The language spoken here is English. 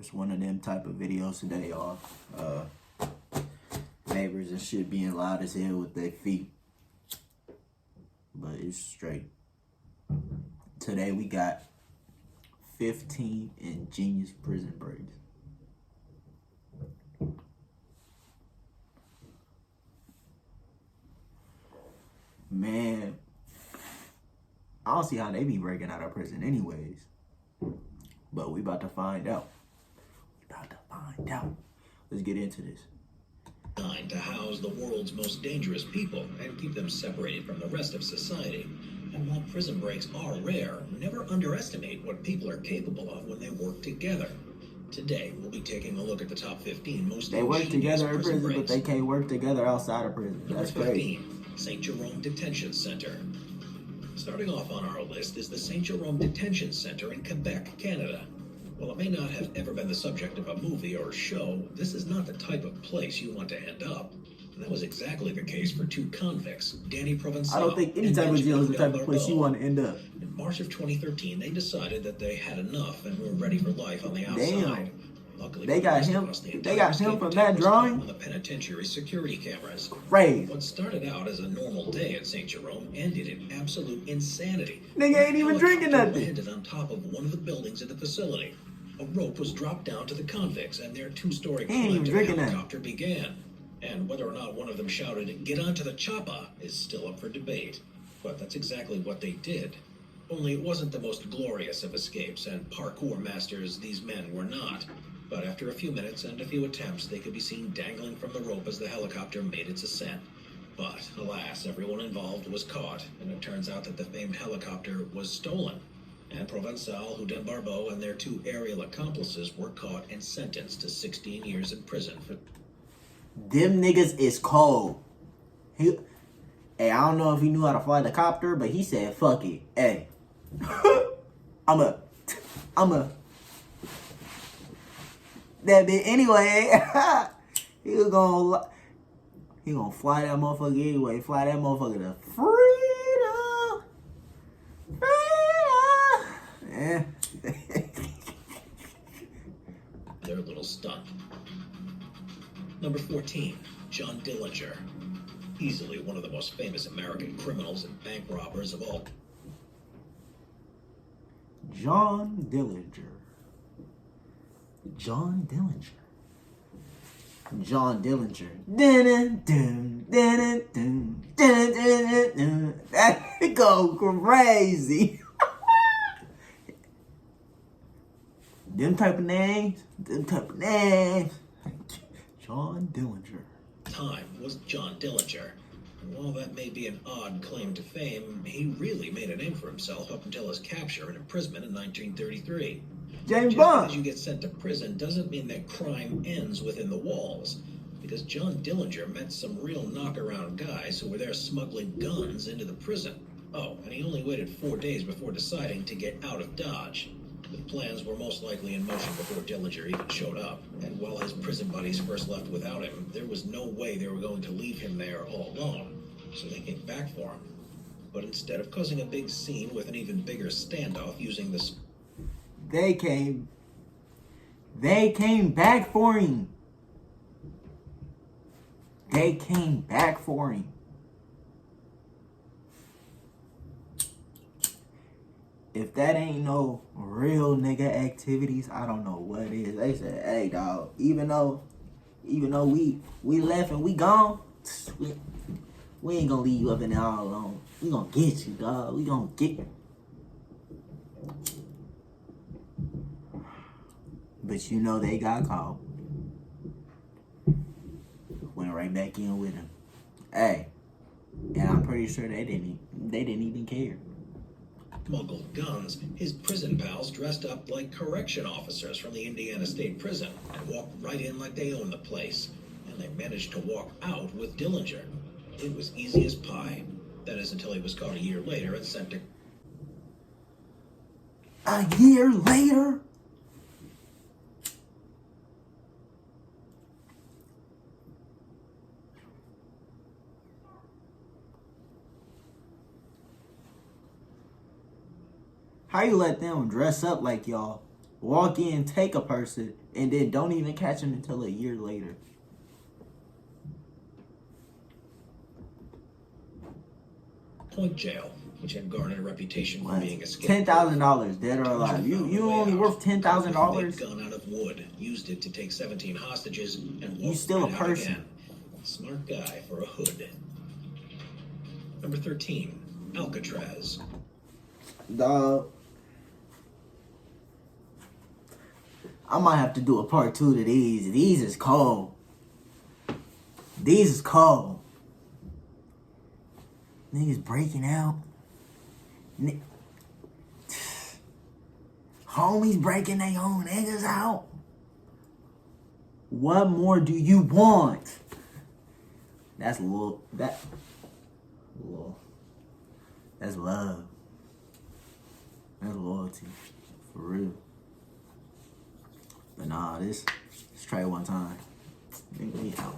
clips, one of them type of videos today, y'all. Neighbors and shit being loud as hell with their feet. But it's straight. Today we got 15 ingenious prison breaks. Man, I don't see how they be breaking out of prison anyways. But we about to find out. Let's get into this. Designed to house the world's most dangerous people and keep them separated from the rest of society. And while prison breaks are rare, never underestimate what people are capable of when they work together. Today, we'll be taking a look at the top 15 most They work together in prison, breaks. but they can't work together outside of prison. That's Number 15, crazy. St. Jerome Detention Center. Starting off on our list is the St. Jerome Detention Center in Quebec, Canada. While it may not have ever been the subject of a movie or show, this is not the type of place you want to end up. And that was exactly the case for two convicts, Danny Provençal. I don't think any type of jail is the type of place you want to end up. In March of 2013, they decided that they had enough and were ready for life on the outside. Damn. Luckily, They got him. They got him from that drawing. On the penitentiary security cameras. Crazy. What started out as a normal day at St. Jerome ended in absolute insanity. Nigga ain't even drinking nothing. Landed on top of one of the buildings in the facility. A rope was dropped down to the convicts, and their two-story climb to the helicopter began. And whether or not one of them shouted, "Get onto the chopper," is still up for debate. But that's exactly what they did. Only it wasn't the most glorious of escapes, and parkour masters these men were not. But after a few minutes and a few attempts, they could be seen dangling from the rope as the helicopter made its ascent. But, alas, everyone involved was caught, and it turns out that the famed helicopter was stolen. And Provençal, Houdin Barbeau, and their two aerial accomplices were caught and sentenced to 16 years in prison for... Them niggas is cold. Hey, I don't know if he knew how to fly the copter, but he said, fuck it. Hey, I'm a, that bitch anyway. he gonna fly that motherfucker anyway. Fly that motherfucker to freedom. Yeah. their little stunt. Number 14, John Dillinger. Easily one of the most famous American criminals and bank robbers of all. John Dillinger. John Dillinger. John Dillinger. That go crazy. Them type of names. John Dillinger. Time was John Dillinger. And while that may be an odd claim to fame, he really made a name for himself up until his capture and imprisonment in 1933. James Just Bond. because you get sent to prison doesn't mean that crime ends within the walls. Because John Dillinger met some real knockaround guys who were there smuggling guns into the prison. Oh, and he only waited 4 days before deciding to get out of Dodge. The plans were most likely in motion before Dillinger even showed up. And while his prison buddies first left without him, there was no way they were going to leave him there all alone. So they came back for him. But instead of causing a big scene with an even bigger standoff using this... They came back for him. They came back for him. If that ain't no real nigga activities, I don't know what is. They said, hey dog, even though we left and we gone, we ain't gonna leave you up in there all alone. We gonna get you, dog. We gonna get you. But you know they got caught. Went right back in with him. Hey, and I'm pretty sure they didn't even care. Smuggled guns, his prison pals dressed up like correction officers from the Indiana State Prison and walked right in like they owned the place. And they managed to walk out with Dillinger. It was easy as pie. That is until he was caught a year later and sent to... A year later? How you let them dress up like y'all walk in, take a person, and then don't even catch him until a year later. Point jail, which had garnered a reputation for being a $10,000, dead or alive. You only worth $10,000. Gun out of wood, used it to take 17 hostages, and you still a person. Again. Smart guy for a hood. Number 13, Alcatraz. Dog. I might have to do a part 2 to these. These is cold. These is cold. Niggas breaking out. Homies breaking their own niggas out. What more do you want? That's love. That's love. That's loyalty. For real. But nah, this try it one time. Nigga, we out.